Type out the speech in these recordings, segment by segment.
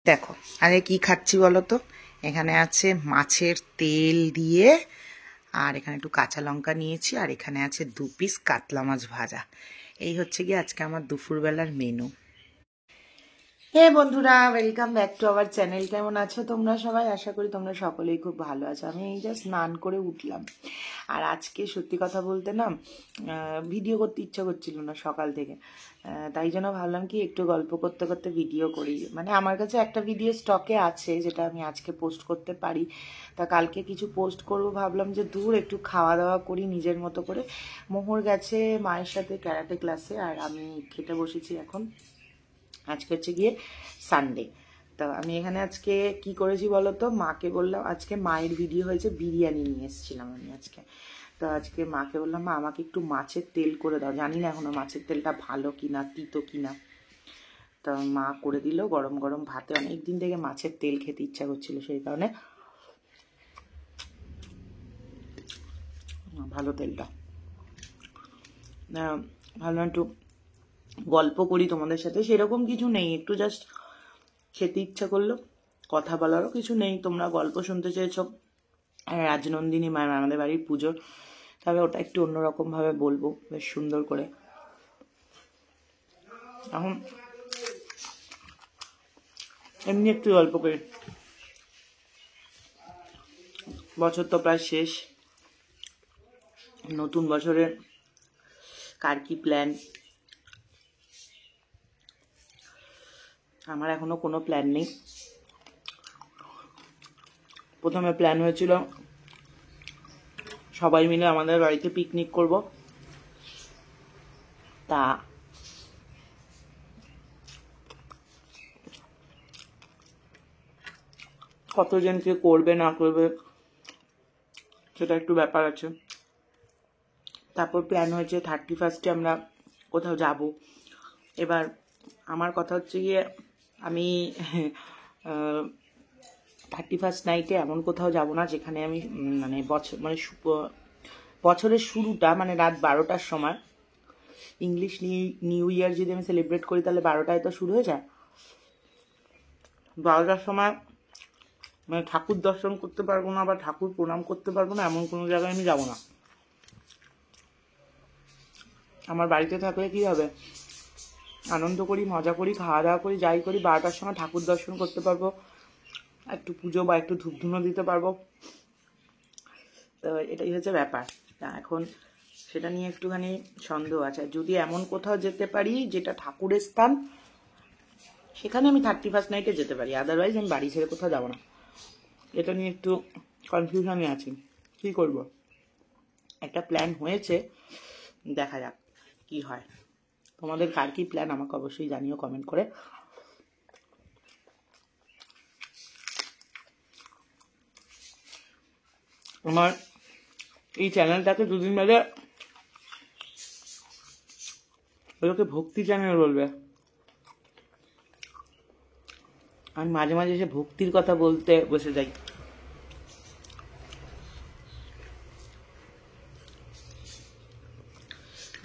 দেখো আগে কি খাচ্ছি বলো তো। এখানে আছে মাছের তেল দিয়ে, আর এখানে একটু কাঁচা লঙ্কা নিয়েছি, আর এখানে আছে 2 পিস কাতলা মাছ ভাজা। এই হচ্ছে কি আজকে আমার দুপুরবেলার মেনু। হে বন্ধুরা, welcome back to our channel. কেমন আছো তোমরা সবাই? আশা করি তোমরা সকলেই খুব ভালো আছো। আমি এই জাস্ট স্নান করে উঠলাম, আর আজকে সত্যি কথা বলতে না ভিডিও করতে ইচ্ছা করছিল না সকাল থেকে। তাই জন্য ভাবলাম কি একটু গল্প করতে করতে ভিডিও করি। মানে আমার কাছে একটা ভিডিও স্টকে আছে যেটা আমি আজকে পোস্ট করতে পারি, তা কালকে কিছু পোস্ট করব ভাবলাম যে দূর একটু খাওয়া দাওয়া করি নিজের মতো করে। মোহর গেছে মায়ের সাথে ক্যারাটে ক্লাসে, আর আমি খেতে বসেছি এখন। আজকে হচ্ছে গিয়ে সানডে। তো আমি এখানে আজকে কি করেছি বলো তো, মাকে বললাম, আজকে মায়ের ভিডিও হয়েছে, বিরিয়ানি নিয়ে এসেছিলাম আমি আজকে। তো আজকে মাকে বললাম, মা আমাকে একটু মাছের তেল করে দাও, জানি না এখনো মাছের তেলটা ভালো কিনা, তিতো কিনা। তো মা করে দিল গরম গরম ভাতে। অনেক দিন থেকে মাছের তেল খেতে ইচ্ছা করছিল, সেই কারণে ভালো তেলটা। ভালো একটু গল্প করি তোমাদের সাথে, সেরকম কিছু নেই, একটু জাস্ট খেতে ইচ্ছা করলো, কথা বলারও কিছু নেই। তোমরা গল্প শুনতে চেয়েছো রাজনন্দিনী মায়ের, আমাদের বাড়ির পুজোর, তবে ওটা একটু অন্যরকমভাবে বলবো, বেশ সুন্দর করে। এখন এমনি একটু গল্প করি। বছর তো প্রায় শেষ, নতুন বছরে কার কি প্ল্যান? আমার এখনো কোনো প্ল্যান নেই। প্রথমে প্ল্যান হয়েছিল সবাই মিলে আমাদের বাড়িতে পিকনিক করব, তা কতজন কে করবে না করবে সেটা একটু ব্যাপার আছে। তারপর প্ল্যান হয়েছে 31 আমরা কোথাও যাব। এবার আমার কথা হচ্ছে গিয়ে, আমি 31 নাইটে এমন কোথাও যাব না যেখানে আমি মানে বছরের শুরুটা মানে রাত 12টার সময়, ইংলিশ নিউ ইয়ার যদি আমি সেলিব্রেট করি তাহলে 12টায় তো শুরু হয়ে যায়। 12টার সময় মানে ঠাকুর দর্শন করতে পারবো না বা ঠাকুর প্রণাম করতে পারবো না, এমন কোনো জায়গায় আমি যাব না। আমার বাড়িতে থাকলে কি হবে, আনন্দ করি, মজা করি, খাওয়া দাওয়া করি, যাই করি, 12টার সময় ঠাকুর দর্শন করতে পারবো, একটু পুজো বা একটু ধূপধুনো দিতে পারবো। তো এটাই হচ্ছে ব্যাপার। তা এখন সেটা নিয়ে একটুখানি সন্দেহ আছে। যদি এমন কোথাও যেতে পারি যেটা ঠাকুরের স্থান, সেখানে আমি 31 নাইটে যেতে পারি, আদারওয়াইজ আমি বাড়ি ছেড়ে কোথাও যাবো না। এটা নিয়ে একটু কনফিউশনে আছি, কী করব। একটা প্ল্যান হয়েছে, দেখা যাক কি হয়। তোমাদের কার কি প্ল্যান আমাকে অবশ্যই জানিও কমেন্ট করে। আমার এই চ্যানেলটাকে দুদিন বাদে ওদেরকে ভক্তি চ্যানেল বলবে। আমি মাঝে মাঝে এসে ভক্তির কথা বলতে বসে যাই।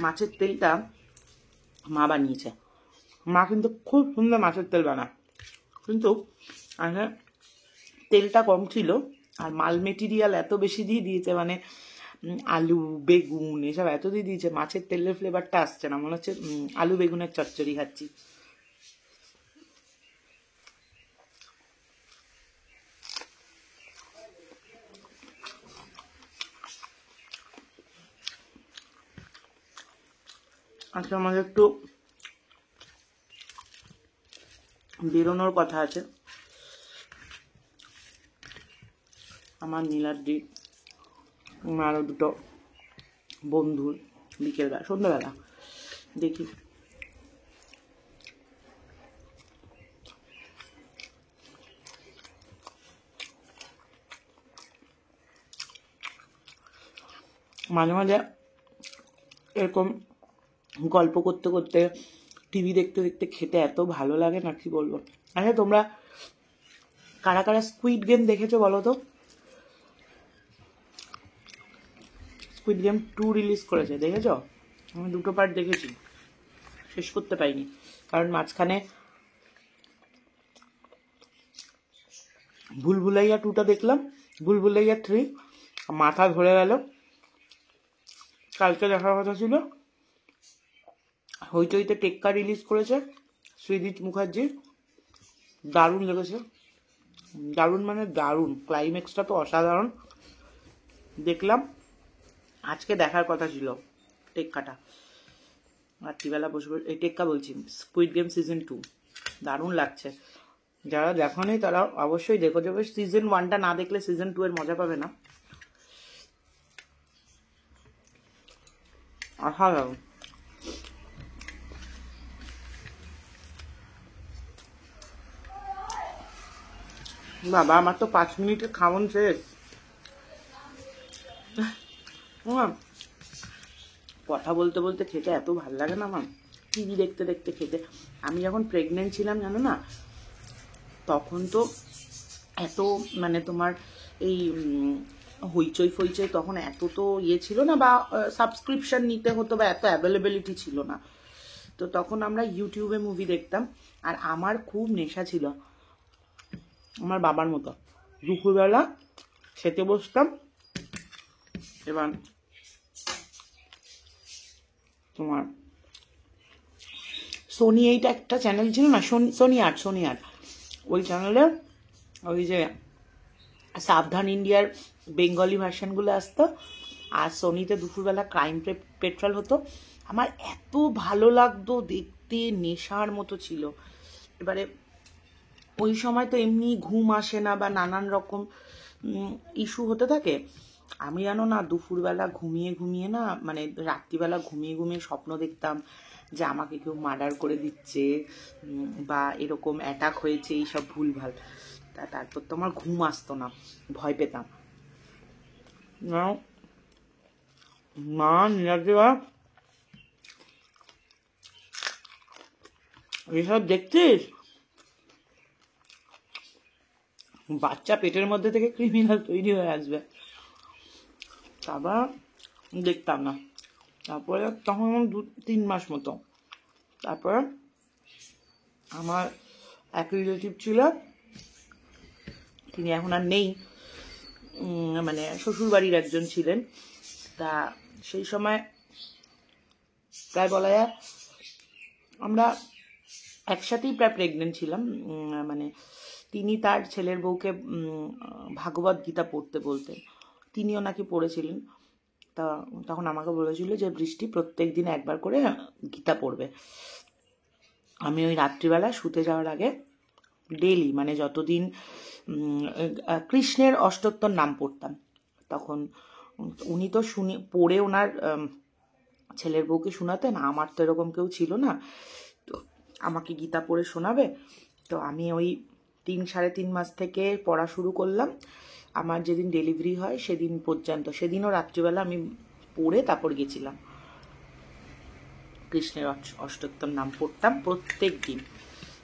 মাছের তেলটা মা বানিয়েছে, মা কিন্তু খুব সুন্দর মাছের তেল বানায়, কিন্তু আসলে তেলটা কম ছিল, আর মাল মেটেরিয়াল এত বেশি দিয়ে দিয়েছে, মানে আলু বেগুন এসব এত দিয়ে দিয়েছে, মাছের তেলের ফ্লেভারটা আসছে না, মনে হচ্ছে আলু বেগুনের চচ্চড়ি খাচ্ছি। আজকে আমাদের একটু বেরোনোর কথা আছে, আমার নীলাদ্রি আরও দুটো বন্ধুর, বিকেলবেলা সন্ধ্যাবেলা দেখি। মাঝে মাঝে এরকম গল্প করতে করতে, টিভি দেখতে দেখতে খেতে এত ভালো লাগে না, কি বলবো। আচ্ছা তোমরা কারা কারা স্কুইড গেম দেখেছো বলো তো? স্কুইড গেম 2 রিলিজ করেছে, দেখেছো? আমি 2টো পার্ট দেখেছি, শেষ করতে পারিনি, কারণ মাঝখানে ভুলভুলাইয়া 2টা দেখলাম, ভুলভুলাইয়া 3 মাথা ধরে গেল। কালকে দেখার কথা ছিল। হইচইতে টেক্কা রিলিজ করেছে সৃজিত মুখার্জি, দারুণ লেগেছে, দারুণ মানে দারুণ, ক্লাইম্যাক্সটা তো অসাধারণ। দেখলাম, আজকে দেখার কথা ছিল টেক্কাটা, রাত্রিবেলা বসে এই টেক্কা বলছি, স্কুইড গেম সিজন 2 দারুণ লাগছে। যারা দেখো নেই তারা অবশ্যই দেখো, যাবে সিজন 1টা না দেখলে সিজন 2 এর মজা পাবে না। অসাধারণ। বাবা আমার তো 5 মিনিটের খাওয়ান শেষ। কথা বলতে বলতে খেতে এত ভালো লাগে না আমার, টিভি দেখতে দেখতে খেতে। আমি যখন প্রেগনেন্ট ছিলাম জানো না, তখন তো এত মানে তোমার এই হইচই ফইচই তখন এত তো ইয়ে ছিল না, বা সাবস্ক্রিপশন নিতে হতো, বা এত অ্যাভেলেবিলিটি ছিল না। তো তখন আমরা ইউটিউবে মুভি দেখতাম। আর আমার খুব নেশা ছিল, আমার বাবার মতো। দুপুরবেলা খেতে বসতাম, এবার তোমার সোনি 8 একটা চ্যানেল ছিল না, সোনি আট, ওই চ্যানেলে ওই যে সাবধান ইন্ডিয়ার বেঙ্গলি ভার্সানগুলো আসতো, আর সোনিতে দুপুরবেলা ক্রাইম পেট্রোল হতো। আমার এত ভালো লাগতো দেখতে, নেশার মতো ছিল। এবারে ওই সময় তো এমনি ঘুম আসে না, বা নানান রকম ইস্যু হতে থাকে। আমি জানো না দুপুরবেলা ঘুমিয়ে ঘুমিয়ে না, মানে রাত্রিবেলা ঘুমিয়ে ঘুমিয়ে স্বপ্ন দেখতাম যে আমাকে কেউ মার্ডার করে দিচ্ছে, বা এরকম অ্যাটাক হয়েছে, এইসব ভুলভাল। তারপর তো আমার ঘুম আসতো না, ভয় পেতাম। মা নিরাজা এসব দেখছিস, বাচ্চা পেটের মধ্যে থেকে ক্রিমিনাল তৈরি হয়ে আসবে। তারপর দেখতাম না। তারপরে তখন আমার 2-3 মাস মতো। তারপর আমার এক রিলেটিভ ছিল, তিনি এখন আর নেই, মানে শ্বশুরবাড়ির একজন ছিলেন। তা সেই সময় প্রায় বলা যায় আমরা একসাথেই প্রায় প্রেগনেন্ট ছিলাম। মানে তিনি তার ছেলের বউকে ভাগবত গীতা পড়তে বলতেন, তিনিও নাকি পড়েছিলেন। তা তখন আমাকে বলেছিল যে বৃষ্টি প্রত্যেক দিন একবার করে গীতা পড়বে। আমি ওই রাত্রিবেলা শুতে যাওয়ার আগে ডেইলি, মানে যতদিন কৃষ্ণের অষ্টোত্তর নাম পড়তাম। তখন উনি তো পড়ে ওনার ছেলের বউকে শোনাতেন, আমার তো এরকম কেউ ছিল না, তো আমাকে গীতা পড়ে শোনাবে। তো আমি ওই 3-3.5 মাস থেকে পড়া শুরু করলাম। আমার যেদিন ডেলিভারি হয় সেদিন পর্যন্ত, সেদিনও রাত্রিবেলা আমি পড়ে তারপর গেছিলাম। কৃষ্ণের অষ্টোত্তর নাম পড়তাম প্রত্যেক দিন।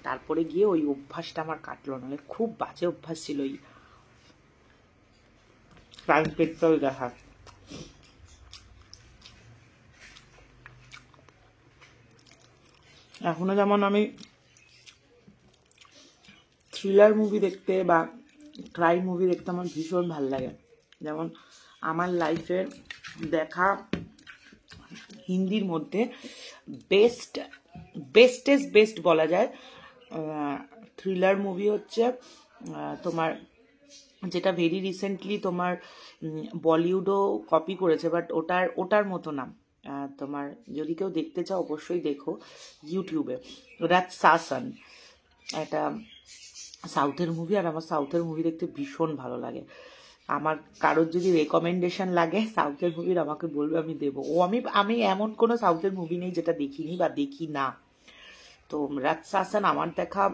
তারপরে গিয়ে ওই অভ্যাসটা আমার কাটলো, নাহলে খুব বাজে অভ্যাস ছিল ওই ক্রাইম পেট্রোল দেখার। এখনো যেমন আমি থ্রিলার মুভি দেখতে বা ক্রাইম মুভি দেখতে আমার ভীষণ ভালো লাগে। যেমন আমার লাইফের দেখা হিন্দির মধ্যে বেস্ট বলা যায় থ্রিলার মুভি হচ্ছে তোমার, যেটা ভেরি রিসেন্টলি তোমার বলিউডও কপি করেছে, বাট ওটার মতো না। তোমার যদি কেউ দেখতে চাও অবশ্যই দেখো ইউটিউবে, রাতসাসান, এটা সাউথের মুভি। আর আমার সাউথের মুভি দেখতে ভীষণ ভালো লাগে। আমার কারোর যদি রেকমেন্ডেশন লাগে সাউথের মুভির আমাকে বলবে, আমি দেবো। আমি এমন কোনো সাউথের মুভি নেই যেটা দেখিনি বা দেখি না। তো রাতসাসান আমার দেখা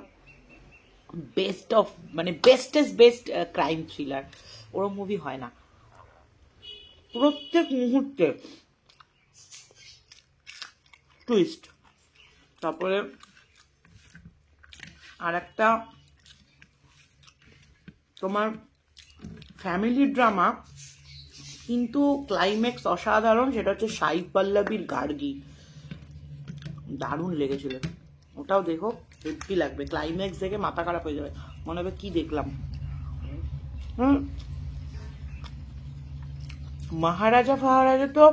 বেস্ট ক্রাইম থ্রিলার, ওরম মুভি হয় না। প্রত্যেক মুহূর্তে টুইস্ট। তারপরে আর একটা তোমার ফ্যামিলি ড্রামা, কিন্তু ক্লাইম্যাক্স অসাধারণ, সেটা হচ্ছে সাই পল্লবীর গার্গী, দারুণ লেগেছিল। ওটাও দেখো, হেভি লাগবে। ক্লাইম্যাক্স দেখে মাথা খারাপ হয়ে যাবে, মনে হবে কি দেখলাম। মহারাজা ফাহারাজা তো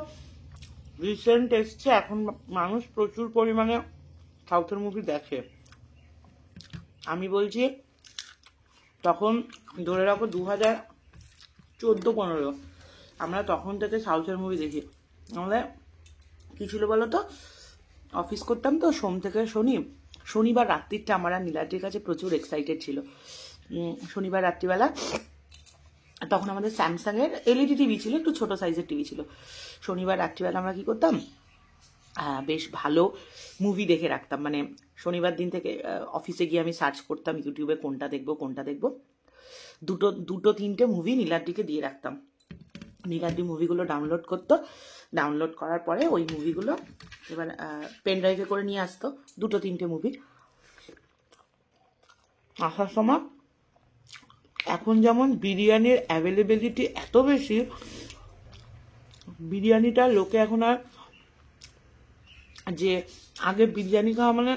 রিসেন্ট এসছে, এখন মানুষ প্রচুর পরিমাণে সাউথের মুভি দেখে। আমি বলছি তখন ধরে রাখো 2014-15 আমরা তখন থেকে সাউথের মুভি দেখি। আমাদের কী ছিল বলো তো, অফিস করতাম তো সোম থেকে শনিবার রাত্রিটা আমার আর নীলাদ্রির কাছে প্রচুর এক্সাইটেড ছিল। শনিবার রাত্রিবেলা তখন আমাদের স্যামসাংয়ের এলইডি টিভি ছিল, একটু ছোটো সাইজের টিভি ছিল। শনিবার রাত্রিবেলা আমরা কী করতাম, বেশ ভালো মুভি দেখে রাখতাম। মানে শনিবার দিন থেকে অফিসে গিয়ে আমি সার্চ করতাম ইউটিউবে কোনটা দেখবো। দুটো তিনটে মুভি নীলাদ্রিকে দিয়ে রাখতাম। নীলাদ্রি মুভিগুলো ডাউনলোড করার পরে ওই মুভিগুলো এবার পেন ড্রাইভে করে নিয়ে আসতো, 2-3টে মুভি। আসার সময় এখন যেমন বিরিয়ানির অ্যাভেলেবিলিটি এত বেশি, বিরিয়ানিটা লোকে এখন আর, যে আগে বিরিয়ানি খাওয়া মানে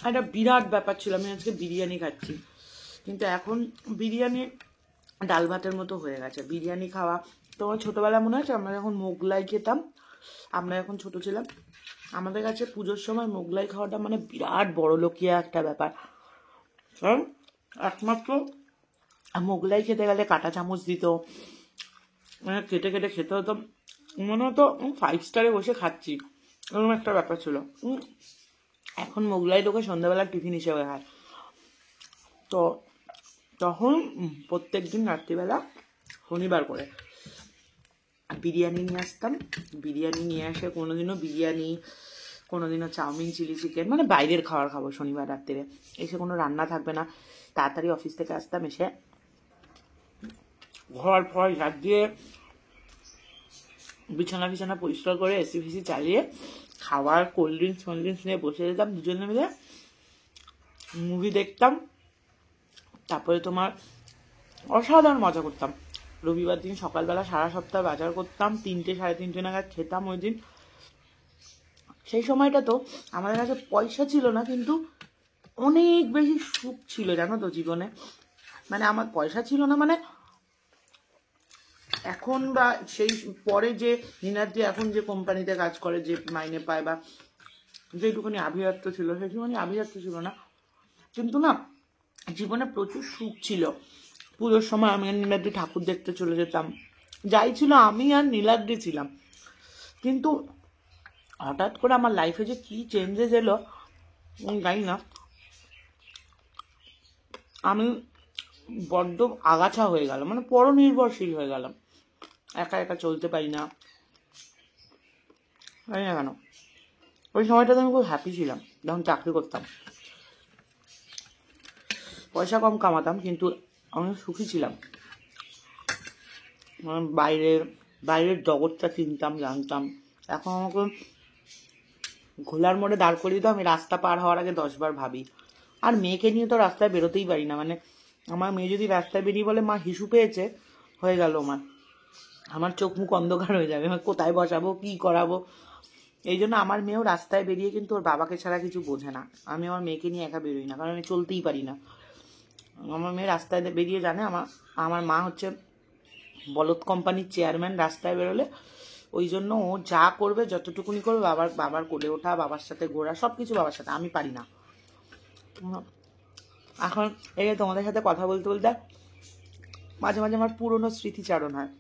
একটা বিরাট ব্যাপার ছিল, আমি আজকে বিরিয়ানি খাচ্ছি, কিন্তু এখন বিরিয়ানি ডাল ভাতের মতো হয়ে গেছে। বিরিয়ানি খাওয়া তোমার ছোটোবেলা মনে আছে আমরা যখন মোগলাই খেতাম, আমরা যখন ছোটো ছিলাম, আমাদের কাছে পুজোর সময় মোগলাই খাওয়াটা মানে বিরাট বড় লোকিয়া একটা ব্যাপার। কারণ একমাত্র মোগলাই খেতে গেলে কাঁটা চামচ দিত, মানে কেটে খেতে হতো, মনে হতো 5 স্টারে বসে খাচ্ছি, এরকম একটা ব্যাপার ছিল। এখন মোগলাই লোকে সন্ধ্যাবেলা টিফিন হিসেবে খায়। তো তখন প্রত্যেক দিন রাত্রিবেলা শনিবার করে বিরিয়ানি নিয়ে আসতাম। বিরিয়ানি নিয়ে আসে কোনোদিনও বিরিয়ানি, কোনোদিনও চাউমিন, চিলি চিকেন, মানে বাইরের খাবার খাবো শনিবার রাত্রিরে। এসে কোনো রান্না থাকবে না, তাড়াতাড়ি অফিস থেকে আসতাম, এসে ঘর ফর ঝাড় দিয়ে বিছানা পরিষ্কার করে এসি ফিসি চালিয়ে খাবার কোল্ড ড্রিঙ্কস নিয়ে বসে যেতাম, দুজনে মিলে মুভি দেখতাম। তারপরে তোমার অসাধারণ মজা করতাম। রবিবার দিন সকালবেলা সারা সপ্তাহ বাজার করতাম, 3-3:30 নাগাদ খেতাম ওই দিন। সেই সময়টা তো আমাদের কাছে পয়সা ছিল না, কিন্তু অনেক বেশি সুখ ছিল জানো তো জীবনে। মানে আমার পয়সা ছিল না, মানে এখন বা সেই পরে যে নীলাদ্রি এখন যে কোম্পানিতে কাজ করে, যে মাইনে পায় বা যেটুকুনি আভিজাত্য ছিল, সেটুকুনি আভিজাত্য ছিল না, কিন্তু না জীবনে প্রচুর সুখ ছিল। পুজোর সময় আমি আর নীলাদ্রি ঠাকুর দেখতে চলে যেতাম, যাই ছিল আমি আর নীলাদ্রি ছিলাম। কিন্তু হঠাৎ করে আমার লাইফে যে কী চেঞ্জেস এলো জানি না, আমি বড্ড আগাছা হয়ে গেলাম, মানে পরনির্ভরশীল হয়ে গেলাম, একা চলতে পারি না, জানি না কেন। ওই সময়টাতে আমি খুব হ্যাপি ছিলাম যখন চাকরি করতাম, পয়সা কম কামাতাম কিন্তু আমি সুখী ছিলাম। বাইরের জগৎটা চিনতাম, জানতাম। এখন আমাকে ঘোলার মোড়ে দাঁড় করিয়ে দিত, আমি রাস্তা পার হওয়ার আগে 10 বার ভাবি। আর মেয়েকে নিয়ে তো রাস্তায় বেরোতেই পারি না, মানে আমার মেয়ে যদি রাস্তায় বেরিয়ে বলে মা হিসু পেয়েছে, হয়ে গেল আমার চোখ মুখ অন্ধকার হয়ে যাবে, আমি কোথায় বসাবো, কি করাবো। এই জন্য আমার মেয়েও রাস্তায় বেরিয়ে কিন্তু ওর বাবাকে ছাড়া কিছু বোঝে না। আমি আমার মেয়েকে নিয়ে একা বেরোই না, কারণ আমি চলতেই পারি না। আমার মেয়ে রাস্তায় বেরিয়ে জানে আমার মা হচ্ছে বলদ কোম্পানির চেয়ারম্যান, রাস্তায় বেরোলে ওই জন্য ও যা করবে যতটুকুনি করবে বাবার কোলে ওঠা, বাবার সাথে ঘোরা, সব কিছু বাবার সাথে, আমি পারি না। এখন এই তোমাদের সাথে কথা বলতে বলতে মাঝে মাঝে আমার পুরনো স্মৃতিচারণ হয়,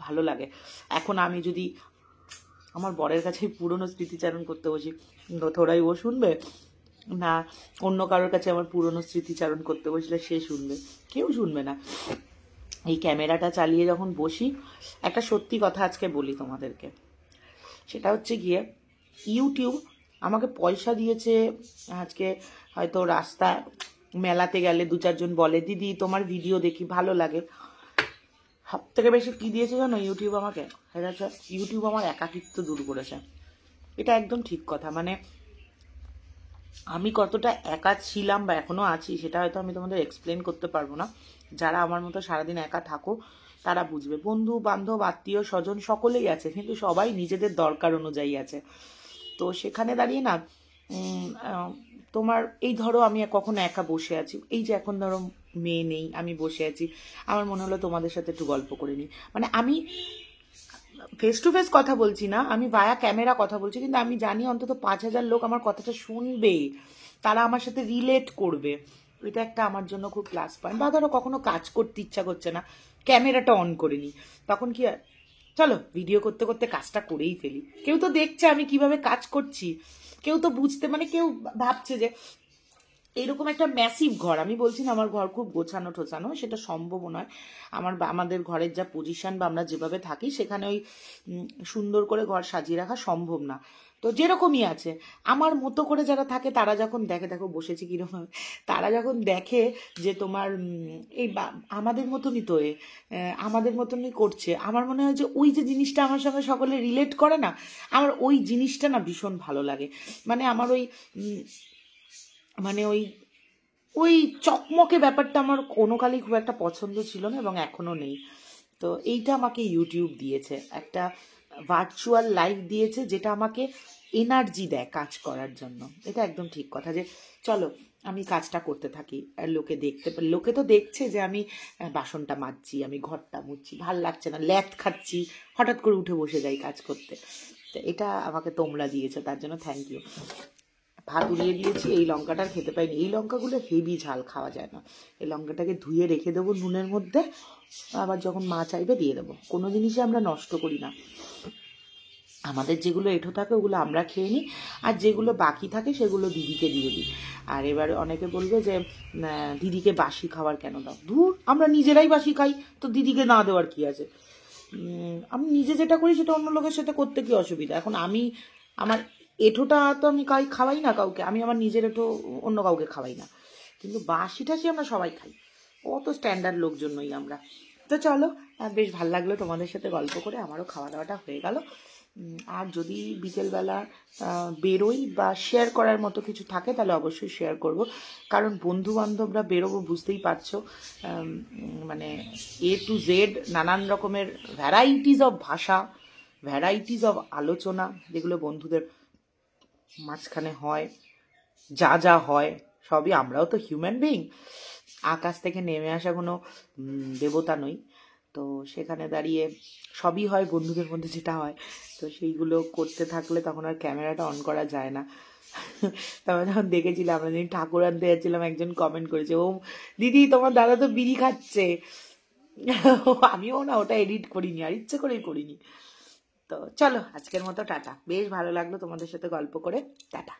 ভালো লাগে। এখন আমি যদি আমার বরের কাছে পুরনো স্মৃতিচারণ করতে বসি, থোড়াই ও শুনবে না অন্য কারোর কাছে আমার পুরনো স্মৃতিচারণ করতে বসলে সে শুনবে? কেউ শুনবে না। এই ক্যামেরাটা চালিয়ে যখন বসি, একটা সত্যি কথা আজকে বলি তোমাদেরকে, সেটা হচ্ছে গিয়ে ইউটিউব আমাকে পয়সা দিয়েছে। আজকে হয়তো রাস্তা মেলাতে গেলে 2-4 জন বলে দিদি তোমার ভিডিও দেখি ভালো লাগে। সব থেকে বেশি কী দিয়েছে জানো ইউটিউব আমাকে? সেটা হচ্ছে ইউটিউব আমার একাকিত্ব দূর করেছে। এটা একদম ঠিক কথা। মানে আমি কতটা একা ছিলাম বা এখনও আছি সেটা হয়তো আমি তোমাদের এক্সপ্লেন করতে পারবো না। যারা আমার মতো সারাদিন একা থাকো তারা বুঝবে। বন্ধু বান্ধব আত্মীয় স্বজন সকলেই আছে, কিন্তু সবাই নিজেদের দরকার অনুযায়ী আছে। তো সেখানে দাঁড়িয়ে না তোমার এই ধরো আমি কখনো একা বসে আছি, এই যে এখন ধরো মেয়ে নেই, আমি বসে আছি, আমার মনে হলো তোমাদের সাথে একটু গল্প করে নিই। মানে আমি ফেস টু ফেস কথা বলছি না, আমি ভায়া ক্যামেরা কথা বলছি, কিন্তু আমি জানি অন্তত 5,000 লোক আমার কথাটা শুনবে, তারা আমার সাথে রিলেট করবে। এটা একটা আমার জন্য খুব প্লাস পয়েন্ট। বা ধরো কখনো কাজ করতে ইচ্ছা করছে না, ক্যামেরাটা অন করে নিই, তখন কি হয়, চলো ভিডিও করতে করতে কাজটা করেই ফেলি। কেউ তো দেখছে আমি কিভাবে কাজ করছি, কেউ তো বুঝতে, মানে কেউ ভাবছে যে এইরকম একটা ম্যাসিভ ঘর, আমি বলছি না আমার ঘর খুব গোছানো ঠোছানো, সেটা সম্ভব নয়। আমাদের ঘরের যা পজিশন বা আমরা যেভাবে থাকি সেখানে ওই সুন্দর করে ঘর সাজিয়ে রাখা সম্ভব না। তো যেরকমই আছে, আমার মতো করে যারা থাকে তারা যখন দেখে, দেখো বসেছি কিরকম, তারা যখন দেখে যে তোমার এই আমাদের মতনই তো আমাদের মতনই করছে, আমার মনে হয় যে ওই যে জিনিসটা আমার সঙ্গে সকলে রিলেট করে না, আমার ওই জিনিসটা না ভীষণ ভালো লাগে। মানে আমার ওই মানে ওই ওই চকমকে ব্যাপারটা আমার কোনো কালেই খুব একটা পছন্দ ছিল না, এবং এখনো নেই। তো এইটা আমাকে ইউটিউব দিয়েছে, একটা ভার্চুয়াল লাইফ দিয়েছে, যেটা আমাকে এনার্জি দেয় কাজ করার জন্য। এটা একদম ঠিক কথা, যে চলো আমি কাজটা করতে থাকি, আর লোকে তো দেখছে যে আমি বাসনটা মাজছি, আমি ঘরটা মুছছি, ভাল লাগছে না, ল্যাথ খাচ্ছি, হঠাৎ করে উঠে বসে যাই কাজ করতে। তো এটা আমাকে তোমরা দিয়েছো, তার জন্য থ্যাংক ইউ। ভাত উড়িয়ে দিয়েছি, এই লঙ্কাটার খেতে পাইনি, এই লঙ্কাগুলো হেভি ঝাল, খাওয়া যায় না। এই লঙ্কাটাকে ধুয়ে রেখে দেবো নুনের মধ্যে, আবার যখন মা চাইবে দিয়ে দেবো। কোনো জিনিসই আমরা নষ্ট করি না, আমাদের যেগুলো এঁঠো থাকে ওগুলো আমরা খেয়ে নিই, আর যেগুলো বাকি থাকে সেগুলো দিদিকে দিয়ে দিই। আর এবার অনেকে বলবে যে দিদিকে বাসি খাবার কেন দাও, ধুর আমরা নিজেরাই বাসি খাই, তো দিদিকে না দেওয়ার কি আছে। আমি নিজে যেটা করি সেটা অন্য লোকের সাথে করতে কি অসুবিধা। এখন আমি আমার এঁঠোটা তো আমি খাওয়াই না কাউকে, আমি আমার নিজের এঁঠো অন্য কাউকে খাওয়াই না, কিন্তু বাসি টাসি আমরা সবাই খাই, অত স্ট্যান্ডার্ড লোকজনই আমরা। তো চলো, বেশ ভালো লাগলো তোমাদের সাথে গল্প করে, আমারও খাওয়া দাওয়াটা হয়ে গেল। আর যদি বিকেলবেলা বেরোই বা শেয়ার করার মতো কিছু থাকে তাহলে অবশ্যই শেয়ার করব, কারণ বন্ধু বান্ধবরা বেরোবো, বুঝতেই পারছো, মানে A to Z নানান রকমের ভ্যারাইটিস অফ ভাষা, ভ্যারাইটিস অফ আলোচনা, যেগুলো বন্ধুদের মাঝখানে হয়, যা যা হয় সবই, আমরাও তো হিউম্যান বিইং, আকাশ থেকে নেমে আসা কোনো দেবতা নই। তো সেখানে দাঁড়িয়ে সবই হয় বন্ধুদের মধ্যে যেটা হয়, তো সেইগুলো করতে থাকলে তখন আর ক্যামেরাটা অন করা যায় না। তারপরে যখন দেখেছিলাম, আমরা যেদিন ঠাকুর আনতে যাচ্ছিলাম, একজন কমেন্ট করেছে, ও দিদি তোমার দাদা তো বিড়ি খাচ্ছে। আমিও না ওটা এডিট করিনি, আর ইচ্ছে করেই করিনি। তো চলো আজকের মতো টাটা, বেশ ভালো লাগলো তোমাদের সাথে গল্প করে, টাটা।